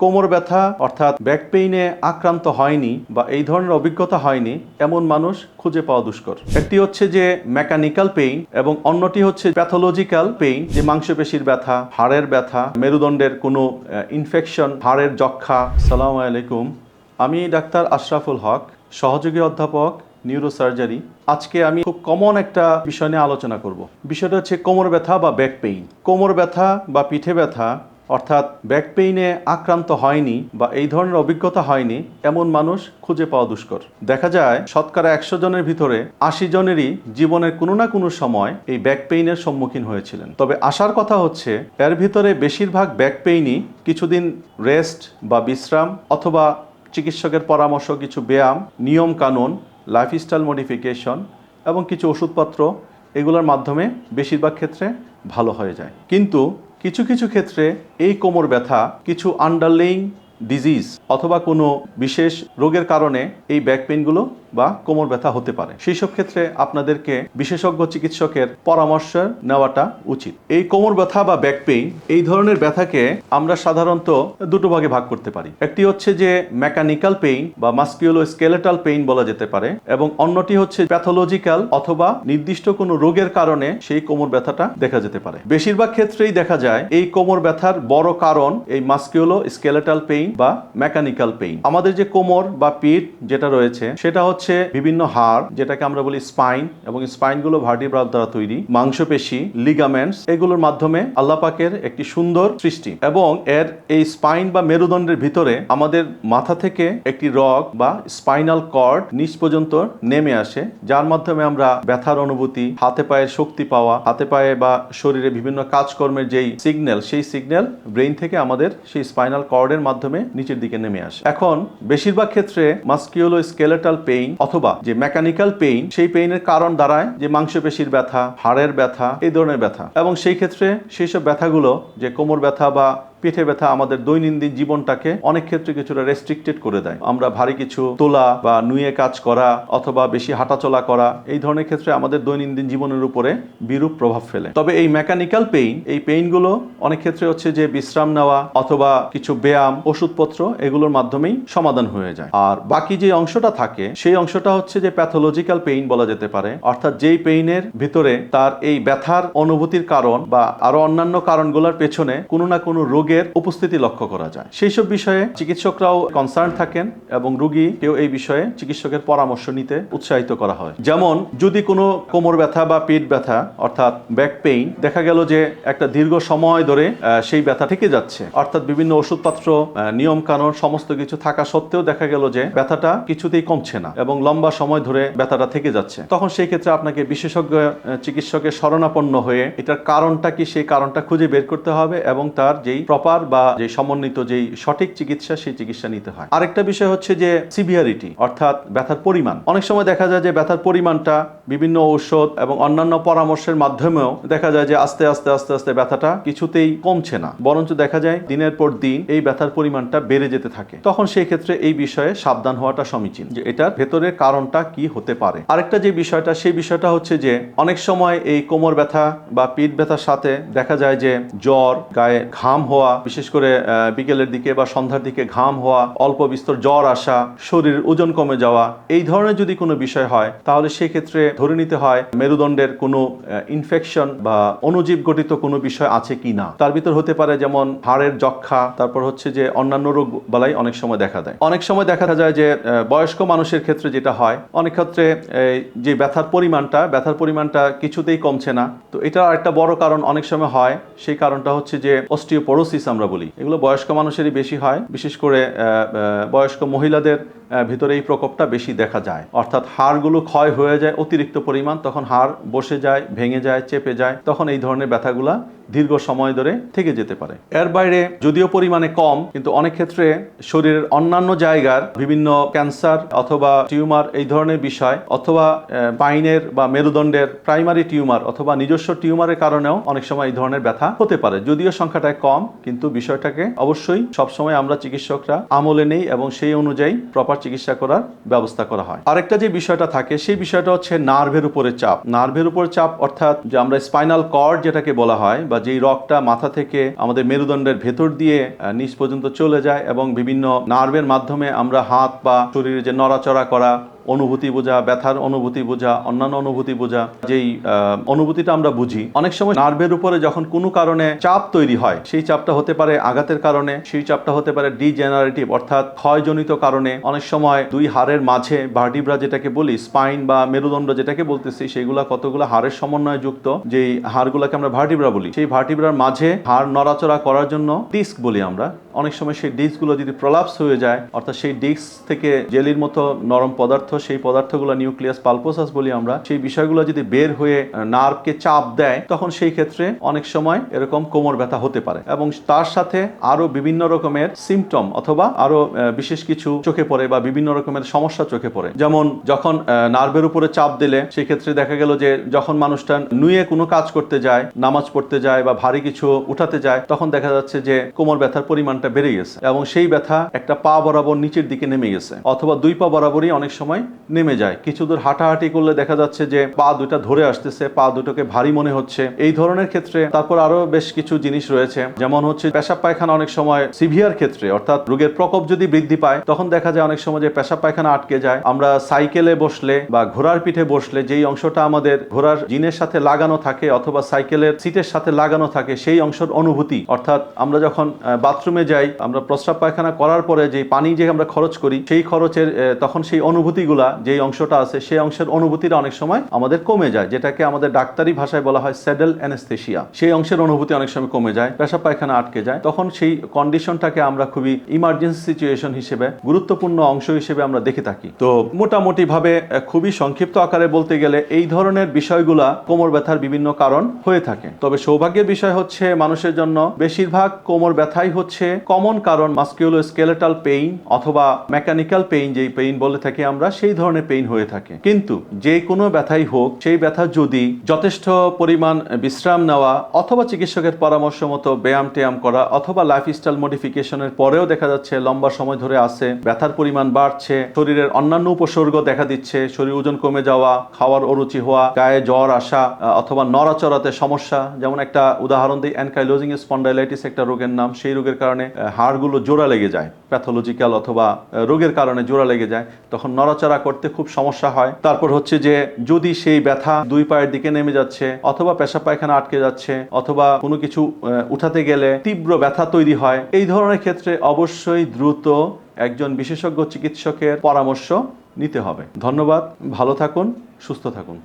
কোমর ব্যথা অর্থাৎ ব্যাক পেইনে আক্রান্ত হয়নি বা এই ধরনের অভিজ্ঞতা হয়নি এমন মানুষ খুঁজে পাওয়া দুষ্কর। একটি হচ্ছে যে মেকানিক্যাল পেইন এবং অন্যটি হচ্ছে প্যাথোলজিক্যাল পেইন, যে মাংসপেশির ব্যথা, হাড়ের ব্যথা, মেরুদণ্ডের কোনো ইনফেকশন, হাড়ের যক্ষা। আসসালামু আলাইকুম, আমি ডাক্তার আশরাফুল হক, সহযোগী অধ্যাপক নিউরোসার্জারি। আজকে আমি খুব কমন একটা বিষয় নিয়ে আলোচনা করব। বিষয়টা হচ্ছে কোমর ব্যথা বা ব্যাক পেইন। কোমর ব্যথা বা পিঠে ব্যথা অর্থাৎ ব্যাক পেইনে আক্রান্ত হয়নি বা এই ধরনের অভিজ্ঞতা হয়নি এমন মানুষ খুঁজে পাওয়া দুষ্কর। দেখা যায় শতকরা 100 জনের ভিতরে 80 জনেরই জীবনের কোনো না কোনো সময় এই ব্যাক পেইনের সম্মুখীন হয়েছিলেন। তবে আশার কথা হচ্ছে এর ভিতরে বেশিরভাগ ব্যাক পেইনই কিছুদিন রেস্ট বা বিশ্রাম অথবা চিকিৎসকের পরামর্শ, কিছু ব্যায়াম, নিয়ম কানুন, লাইফস্টাইল মডিফিকেশন এবং কিছু ওষুধপত্র, এগুলোর মাধ্যমে বেশিরভাগ ক্ষেত্রে ভালো হয়ে যায়। কিন্তু কিছু কিছু ক্ষেত্রে এই কোমর ব্যথা কিছু আন্ডারলাইং ডিজিজ অথবা কোনো বিশেষ রোগের কারণে এই ব্যাক পেইনগুলো বা কোমর ব্যথা হতে পারে। সেই সব ক্ষেত্রে আপনাদেরকে বিশেষজ্ঞ চিকিৎসকের পরামর্শ নেওয়াটা উচিত। এই কোমর ব্যথা বা ব্যাক পেইন, এই ধরনের ব্যথাকে আমরা সাধারণত দুটো ভাগে ভাগ করতে পারি। একটি হচ্ছে যে মেকানিক্যাল পেইন বা মাস্কুলোস্কেলেটাল পেইন বলা যেতে পারে, এবং অন্যটি হচ্ছে প্যাথোলজিক্যাল অথবা নির্দিষ্ট কোনো রোগের কারণে সেই কোমর ব্যথাটা দেখা যেতে পারে। বেশিরভাগ ক্ষেত্রেই দেখা যায় এই কোমর ব্যথার বড় কারণ এই মাস্কুলোস্কেলেটাল পেইন বা মেকানিক্যাল পেইন। আমাদের যে কোমর বা পিঠ যেটা রয়েছে সেটা হচ্ছে বিভিন্ন হাড়, যেটাকে আমরা বলি স্পাইন, এবং স্পাইনগুলো ভার্টিব্রা দ্বারা তৈরি, মাংসপেশি, লিগামেন্টস, এগুলোর মাধ্যমে আল্লাহ পাকের একটি সুন্দর সৃষ্টি। এবং এর এই স্পাইন বা মেরুদণ্ডের ভিতরে আমাদের মাথা থেকে একটি রগ বা স্পাইনাল কর্ড নিচ পর্যন্ত নেমে আসে, যার মাধ্যমে আমরা ব্যথার অনুভূতি, হাতে পায়ের শক্তি পাওয়া, হাতে পায়ে বা শরীরে বিভিন্ন কাজকর্মের যেই সিগন্যাল, সেই সিগন্যাল ব্রেইন থেকে আমাদের সেই স্পাইনাল কর্ডের মাধ্যমে নিচের দিকে নেমে আসে। এখন বেশিরভাগ ক্ষেত্রে মাস্কুলোস্কেলেটাল পেইন অথবা যে মেকানিক্যাল পেইন, সেই পেইনের কারণ দাঁড়ায় যে মাংসপেশির ব্যথা, হাড়ের ব্যথা, এই ধরনের ব্যথা। এবং সেই ক্ষেত্রে সেই সব ব্যথাগুলো, যে কোমর ব্যথা বা পিঠে ব্যথা, আমাদের দৈনন্দিন জীবনটাকে অনেক ক্ষেত্রে কিছুটা রেস্ট্রিক্টেড করে দেয়। আমরা ভারী কিছু তোলা বা নুয়ে কাজ করা অথবা বেশি হাঁটাচলা করা, এই ধরনের ক্ষেত্রে আমাদের দৈনন্দিন জীবনের উপরে বিরূপ প্রভাব ফেলে। তবে এই মেকানিক্যাল পেইন, এই পেইনগুলো অনেক ক্ষেত্রে হচ্ছে যে বিশ্রাম নেওয়া অথবা কিছু ব্যায়াম, ওষুধপত্র, এগুলোর মাধ্যমেই সমাধান হয়ে যায়। আর বাকি যে অংশটা থাকে সেই অংশটা হচ্ছে যে প্যাথোলজিক্যাল পেইন বলা যেতে পারে, অর্থাৎ যেই পেইনের ভিতরে তার এই ব্যথার অনুভূতির কারণ বা আরো অন্যান্য কারণগুলোর পেছনে কোনো না কোনো রোগের উপস্থিতি লক্ষ্য করা যায়। সেই সব বিষয়ে চিকিৎসকরাও কনসার্ন থাকেন এবং রোগীকেও এই বিষয়ে চিকিৎসকের পরামর্শ নিতে উৎসাহিত করা হয়। যেমন যদি কোনো কোমর ব্যথা বা পিঠ ব্যথা অর্থাৎ ব্যাক পেইন দেখা গেল যে একটা দীর্ঘ সময় ধরে সেই ব্যথা থেকে যাচ্ছে, অর্থাৎ বিভিন্ন ওষুধপত্র, নিয়ম কানুন সমস্ত কিছু থাকা সত্ত্বেও দেখা গেল যে ব্যথাটা কিছুতেই কমছে না এবং লম্বা সময় ধরে ব্যথাটা থেকে যাচ্ছে, তখন সেই ক্ষেত্রে আপনাকে বিশেষজ্ঞ চিকিৎসকের শরণাপন্ন হয়ে এটার কারণটা কি, সেই কারণটা খুঁজে বের করতে হবে এবং তার যেই প্রপার বা যে সমন্বিত যেই সঠিক চিকিৎসা, সেই চিকিৎসা নিতে হয়। আরেকটা বিষয় হচ্ছে যে সিভিয়ারিটি অর্থাৎ ব্যথার পরিমাণ। অনেক সময় দেখা যায় যে ব্যথার পরিমাণটা বিভিন্ন ঔষধ এবং অন্যান্য পরামর্শের মাধ্যমেও দেখা যায় যে আস্তে আস্তে আস্তে আস্তে ব্যথাটা কিছুতেই কমছে না, বরঞ্চ দেখা যায় দিনের পর দিন এই ব্যথার পরিমাণটা বেড়ে যেতে থাকে। তখন সেই ক্ষেত্রে এই বিষয়ে সাবধান হওয়াটা সমীচীন যে এটার ভেতরের কারণটা কি হতে পারে। আরেকটা যে বিষয়টা, সেই বিষয়টা হচ্ছে যে অনেক সময় এই কোমর ব্যথা বা পিঠ ব্যথার সাথে দেখা যায় যে জ্বর, গায়ে ঘাম হওয়া, বিশেষ করে বিকেলের দিকে বা সন্ধ্যার দিকে ঘাম হওয়া, অল্প বিস্তর জ্বর আসা, শরীরের ওজন কমে যাওয়া, এই ধরনের যদি কোনো বিষয় হয় তাহলে সেই ক্ষেত্রে ধরে নিতে হয় মেরুদণ্ডের কোনো ইনফেকশন বা অণুজীব গঠিত কোনো বিষয় আছে কি না। তার ভিতর হতে পারে যেমন হাড়ের যক্ষা, তারপর হচ্ছে যে অন্যান্য রোগ বালাই অনেক সময় দেখা দেয়। অনেক সময় দেখা যায় যে বয়স্ক মানুষের ক্ষেত্রে যেটা হয়, অনেক ক্ষেত্রে যে ব্যথার পরিমাণটা কিছুতেই কমছে না। তো এটা একটা বড় কারণ অনেক সময় হয়, সেই কারণটা হচ্ছে যে অস্টিওপোরোসিস আমরা বলি। এগুলো বয়স্ক মানুষেরই বেশি হয়, বিশেষ করে বয়স্ক মহিলাদের ভিতরে এই প্রকোপটা বেশি দেখা যায়, অর্থাৎ হাড়গুলো ক্ষয় হয়ে যায় অতিরিক্ত পরিমাণ, তখন হাড় বসে যায়, ভেঙে যায়, চেপে যায়, তখন এই ধরনের ব্যথাগুলা দীর্ঘ সময় ধরে থেকে যেতে পারে। এর বাইরে যদিও পরিমাণে কম, কিন্তু অনেক ক্ষেত্রে শরীরের অন্যান্য জায়গার বিভিন্ন ক্যান্সার অথবা টিউমার, এই ধরনের বিষয়, অথবা স্পাইনের বা মেরুদণ্ডের প্রাইমারি টিউমার অথবা নিজস্ব টিউমারের কারণেও অনেক সময় এই ধরনের ব্যথা হতে পারে। যদিও সংখ্যাটা কম, কিন্তু বিষয়টাকে অবশ্যই সবসময় আমরা চিকিৎসকরা আমলে নেই এবং সেই অনুযায়ী প্রপার চিকিৎসা করার ব্যবস্থা করা হয়। আরেকটা যে বিষয়টা থাকে সেই বিষয়টা হচ্ছে নার্ভের উপরে চাপ। নার্ভের উপর চাপ অর্থাৎ যে আমরা স্পাইনাল কর্ড যেটাকে বলা হয়, বা যেই রগটা মাথা থেকে আমাদের মেরুদণ্ডের ভেতর দিয়ে নিচ পর্যন্ত চলে যায় এবং বিভিন্ন নার্ভের মাধ্যমে আমরা হাত বা শরীরে যে নড়াচড়া করা, অনুভূতি বোঝা, ব্যথার অনুভূতি বোঝা, অন্যান্য অনুভূতি বোঝা, যেই অনুভূতিটা আমরা বুঝি, অনেক সময় নার্ভের উপরে যখন কোনো কারণে চাপ তৈরি হয়, সেই চাপটা হতে পারে আঘাতের কারণে, সেই চাপটা হতে পারে ডিজেনারেটিভ অর্থাৎ ক্ষয়জনিত কারণে। অনেক সময় দুই হাড়ের মাঝে ভার্টিব্রা যেটাকে বলি, স্পাইন বা মেরুদণ্ড যেটাকে বলতেছি, সেইগুলা কতগুলো হাড়ের সমন্বয়ে যুক্ত, যেই হাড়গুলোকে আমরা ভার্টিব্রা বলি, সেই ভার্টিব্রার মাঝে হাড় নড়াচড়া করার জন্য ডিস্ক বলি আমরা। অনেক সময় সেই ডিস্কগুলো যদি প্রলাপস হয়ে যায়, অর্থাৎ সেই ডিস্ক থেকে জেলির মতো নরম পদার্থ, সেই পদার্থগুলো নিউক্লিয়াস পালপোসাস বলি আমরা, সেই বিষয়গুলো যদি বের হয়ে নার্ভকে চাপ দেয়, তখন সেই ক্ষেত্রে অনেক সময় এরকম কোমর ব্যথা হতে পারে। এবং তার সাথে আরো বিভিন্ন রকমের সিমটম অথবা আরো বিশেষ কিছু চোখে পড়ে বা বিভিন্ন রকমের সমস্যা চোখে পড়ে। যেমন যখন নার্ভের উপরে চাপ দিলে সেই ক্ষেত্রে দেখা গেল যে যখন মানুষটা নুয়ে কোনো কাজ করতে যায়, নামাজ পড়তে যায় বা ভারী কিছু উঠাতে যায়, তখন দেখা যাচ্ছে যে কোমর ব্যথার পরিমাণটা বেড়ে গেছে এবং সেই ব্যথা একটা পা বরাবর নিচের দিকে নেমে গেছে, অথবা দুই পা বরাবরই অনেক সময় নেমে যায়। কিছু দূর হাঁটাহাঁটি করলে দেখা যাচ্ছে যে পা দুটা ধরে আসতেছে, পা দুটোকে ভারী মনে হচ্ছে, এই ধরনের ক্ষেত্রে। তারপর আরো বেশ কিছু জিনিস রয়েছে, যেমন হচ্ছে পেশাব পায়খানা অনেক সময় সিভিয়ার ক্ষেত্রে, অর্থাৎ রোগের প্রকোপ যদি বৃদ্ধি পায়, তখন দেখা যায় অনেক সময় যে পেশাব পায়খানা আটকে যায়। আমরা সাইকেলে বসলে বা ঘোড়ার পিঠে বসলে যেই অংশটা আমাদের ঘোড়ার জিনের সাথে লাগানো থাকে অথবা সাইকেলের সিটের সাথে লাগানো থাকে, সেই অংশের অনুভূতি, অর্থাৎ আমরা যখন বাথরুমে যাই, আমরা প্রস্রাব পায়খানা করার পরে যে পানি যে আমরা খরচ করি, সেই খরচের তখন সেই অনুভূতিগুলা, যেই অংশটা আছে সেই অংশের অনুভূতিটা অনেক সময় আমাদের কমে যায়, যেটাকে আমাদের ডাক্তারি ভাষায় বলা হয় স্যাডেল অ্যানেস্থেসিয়া। সেই অংশের অনুভূতি অনেক সময় কমে যায়, পেশাব পায়খানা আটকে যায়। তখন সেই কন্ডিশনটাকে আমরা খুবই ইমার্জেন্সি সিচুয়েশন হিসেবে, গুরুত্বপূর্ণ অংশ হিসেবে আমরা দেখে থাকি। তো মোটামুটি ভাবে খুবই সংক্ষিপ্ত আকারে বলতে গেলে এই ধরনের বিষয়গুলা কোমর ব্যথার বিভিন্ন কারণ হয়ে থাকে। তবে সৌভাগ্যের বিষয় হচ্ছে মানুষের জন্য বেশিরভাগ কোমর ব্যথাই হচ্ছে কমন কারণ মাস্কুলোস্কেলেটাল পেইন অথবা মেকানিক্যাল পেইন, যেই পেইন বলে থাকি আমরা, সেই ধরনের পেইন হয়ে থাকে। কিন্তু যে কোনো ব্যথাই হোক, সেই ব্যথা যদি যথেষ্ট পরিমাণ বিশ্রাম নেওয়া অথবা চিকিৎসকের পরামর্শ মতো ব্যায়াম ট্যায়াম করা অথবা লাইফস্টাইল মডিফিকেশনের পরেও দেখা যাচ্ছে লম্বা সময় ধরে আছে, ব্যথার পরিমাণ বাড়ছে, শরীরের অন্যান্য উপসর্গ দেখা দিচ্ছে, শরীর ওজন কমে যাওয়া, খাওয়ার অরুচি হওয়া, গায়ে জ্বর আসা অথবা নড়াচড়াতে সমস্যা, যেমন একটা উদাহরণ দিই, অ্যানকাইলোজিং স্পন্ডাইলাইটিস একটা রোগের নাম, সেই রোগের কারণে হাড়গুলো জোড়া লেগে যায়, প্যাথোলজিক্যাল অথবা রোগের কারণে জোড়া লেগে যায়, তখন নড়াচড়া করতে খুব সমস্যা হয়। তারপর হচ্ছে যে যদি সেই ব্যথা দুই পায়ের দিকে নেমে যাচ্ছে অথবা পেশাব পায়খানা আটকে যাচ্ছে অথবা কোনো কিছু উঠাতে গেলে তীব্র ব্যথা তৈরি হয়, এই ধরনের ক্ষেত্রে অবশ্যই দ্রুত একজন বিশেষজ্ঞ চিকিৎসকের পরামর্শ নিতে হবে। ধন্যবাদ, ভালো থাকুন, সুস্থ থাকুন।